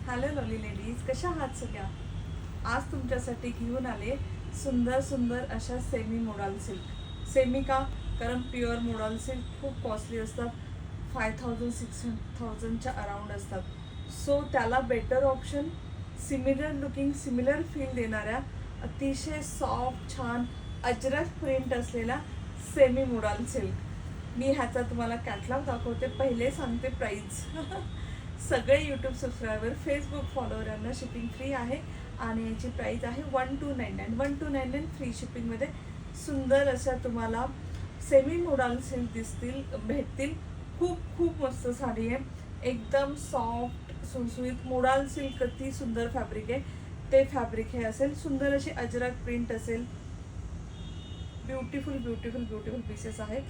Hello lovely ladies, कशा आहात सगळ्या? आज तुमच्यासाठी घेऊन आले सुंदर सुंदर अशा सेमी मोडाल सिल्क. सेमी का? कारण प्युअर मोडाल सिल्क खूप कॉस्टली असतात. 5000-6000च्या अराउंड असतात. सो त्याला better option similar looking, similar feel देणाऱ्या अतिशय सॉफ्ट छान अजरक प्रिंट असलेला सेमी मोडाल सिल्क. मी ह्याचा तुम्हाला कॅटलॉग दाखवते. पहिले सांगते प्राईस. सगळे यूट्यूब सबस्क्रायबर, फेसबुक फॉलोअर यांना शिपिंग फ्री आहे आणि याची प्राईस आहे 1299. 1299 फ्री शिपिंगमध्ये सुंदर अशा तुम्हाला सेमी मोडाल सिल्क भेटतील. खूप खूप मस्त साडी आहे. एकदम सॉफ्ट सुसुईत मोडाल सिल्क किती सुंदर फॅब्रिक आहे. ते फॅब्रिक हे असेल. सुंदर अशी अजरक प्रिंट असेल. ब्युटिफुल ब्युटिफुल ब्युटिफुल पीसेस आहेत.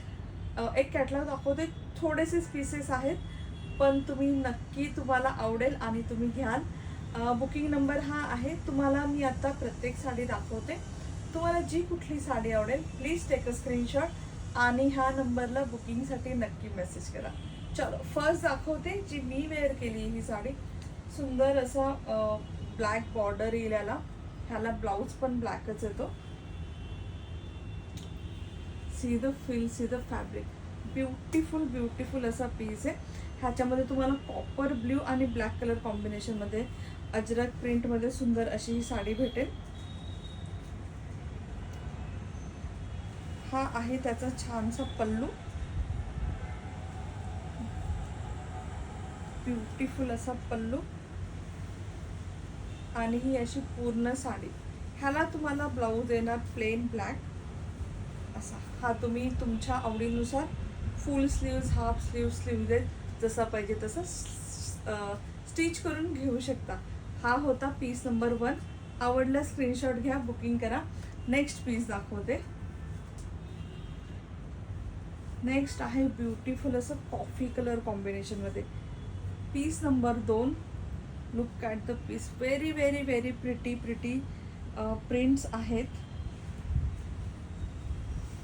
एक कॅटलॉग दाखवते. थोडेसेच पीसेस आहेत, पण तुम्हाला आवडेल आणि तुम्ही घ्याल. बुकिंग नंबर हा आहे. तुम्हाला मी आता प्रत्येक साडी दाखवते. तुम्हाला जी कुठली साडी आवडेल प्लीज टेक अ स्क्रीनशॉट आणि ह्या नंबरला बुकिंगसाठी नक्की मेसेज करा. चलो, फर्स्ट दाखवते जी मी वेअर केली ही साडी. सुंदर असा ब्लॅक बॉर्डर येईल याला. ह्याला ब्लाऊज पण ब्लॅकच येतो. See the feel, see the fabric. Beautiful beautiful असा पीस आहे. ह्याच्यामध्ये तुम्हाला कॉपर ब्ल्यू आणि ब्लॅक कलर कॉम्बिनेशनमध्ये अजरक प्रिंटमध्ये सुंदर अशी ही साडी भेटेल. हा आहे त्याचा छानसा पल्लू. ब्युटिफुल असा पल्लू आणि ही अशी पूर्ण साडी. ह्याला तुम्हाला ब्लाऊज येणार प्लेन ब्लॅक असा. हा तुम्ही तुमच्या आवडीनुसार फुल स्लीव्ज, हाफ स्लीव्ज, स्लीवलेस जसा पाहिजे तसं स्टिच करून घेऊ शकता. हा होता पीस नंबर 1. आवडला स्क्रीनशॉट घ्या, बुकिंग करा. नेक्स्ट पीस दाखवते. नेक्स्ट आहे ब्युटिफुल असं कॉफी कलर कॉम्बिनेशनमध्ये piece number 2. Look at the piece. Very very very pretty pretty prints आहेत.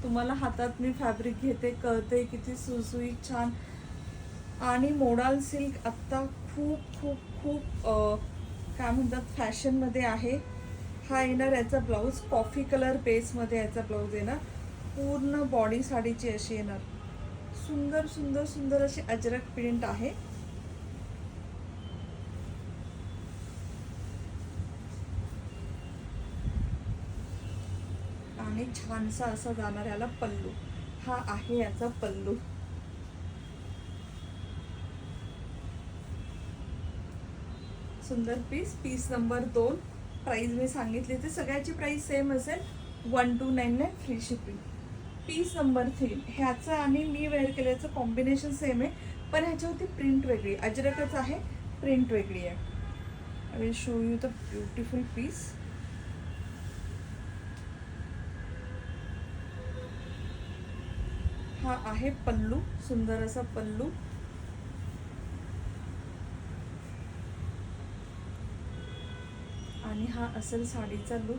तुम्हाला हातात मी फॅब्रिक घेते कळते किती सुसुईत छान. आणि मोडाल सिल्क आत्ता खूप खूप खूप काय म्हणतात फॅशनमध्ये आहे. हा येणार याचा ब्लाऊज कॉफी कलर बेसमध्ये. याचा ब्लाऊज येणार पूर्ण बॉडी साडीची अशी येणार. सुंदर सुंदर सुंदर अशी अजरक प्रिंट आहे. आणि छानसा असा जाणार याला पल्लू. हा आहे याचा पल्लू. सुंदर पीस. Piece number 2. प्राईस मी सांगितली ते सगळ्याची प्राईस सेम असेल. 1299 फ्री शिपिंग. Piece number 3. ह्याचं आणि मी वेअर केल्याचं कॉम्बिनेशन सेम आहे, पण ह्याच्यावरती प्रिंट वेगळी. अजरकच आहे, प्रिंट वेगळी आहे. I will show you the beautiful piece. हा आहे पल्लू. सुंदर असा पल्लू. आणि हा असेल साडीचा लुक.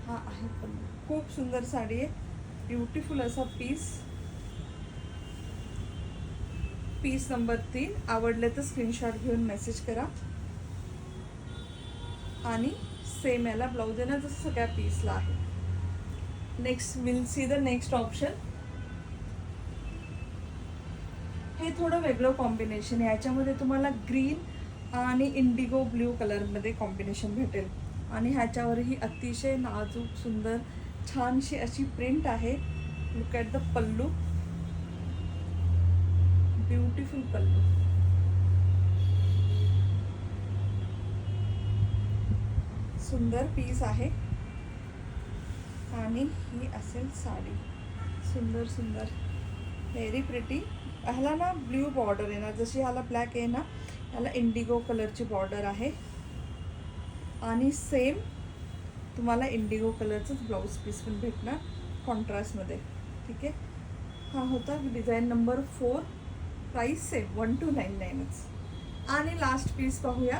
हा आहे पल्लू. खूप सुंदर साडी आहे. ब्युटिफुल असा पीस. Piece number 3. आवडले तर स्क्रीनशॉट घेऊन मेसेज करा. आणि सेम याला ब्लाऊज आहे ना जसं सगळ्या पीसला आहे. Next will see the next option. हे थोडं वेगळं कॉम्बिनेशन आहे. याच्यामध्ये तुम्हाला ग्रीन आणि इंडिगो ब्ल्यू कलरमध्ये कॉम्बिनेशन भेटेल. आणि ह्याच्यावरही अतिशय नाजूक सुंदर छानशी अशी प्रिंट आहे. Look at the pallu. Beautiful pallu. सुंदर पीस आहे. आणि ही असेल साडी. सुंदर सुंदर व्हेरी प्रिटी. ह्याला ना ब्ल्यू बॉर्डर आहे ना, जशी ह्याला ब्लॅक आहे ना, ह्याला इंडिगो कलरची बॉर्डर आहे. आणि सेम तुम्हाला इंडिगो कलरचंच ब्लाऊज पीस पण भेटणार कॉन्ट्रास्टमध्ये. ठीक आहे. हा होता डिझाईन नंबर 4. प्राईस सेम 1299च. आणि लास्ट पीस पाहूया.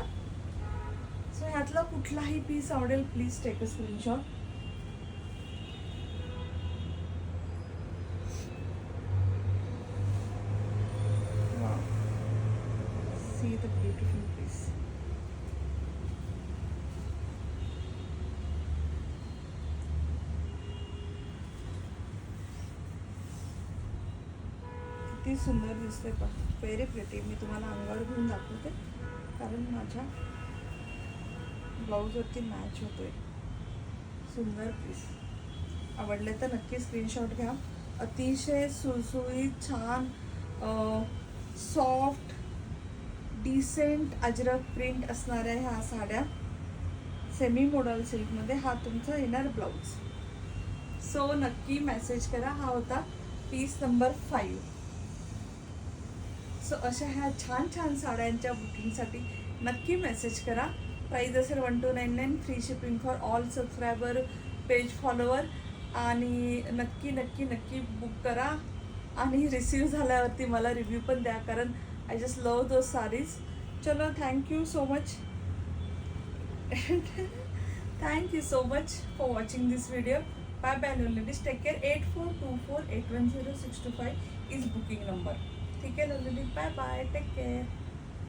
सो ह्यातला कुठलाही पीस आवडेल please take a screenshot. See the beautiful piece. किती सुंदर दिसते पण, व्हेरी प्रिटी. मी तुम्हाला अंगावर घेऊन दाखवते कारण माझ्या ब्लाऊजवरती मॅच होतोय. सुंदर पीस. आवडले तर नक्की स्क्रीनशॉट घ्या. अतिशय सुळसुळीत छान सॉफ्ट डिसेंट अजरक प्रिंट असणाऱ्या ह्या साड्या सेमी मॉडल सिल्कमध्ये. हा तुमचा येणार ब्लाऊज. सो नक्की मेसेज करा. हा होता पीस नंबर 5. सो अशा ह्या छान छान साड्यांच्या बुकिंगसाठी नक्की मेसेज करा. प्राईज असेल 1299. Free shipping for all subscriber, page follower. आणि नक्की नक्की नक्की बुक करा आणि रिसीव झाल्यावरती मला रिव्ह्यू पण द्या कारण I just love those saris. चलो, thank you so much. Thank you so much for watching this video. Bye bye ladies. Take care. 8424810625 is booking number. ठीक है ladies. Bye bye. Take care.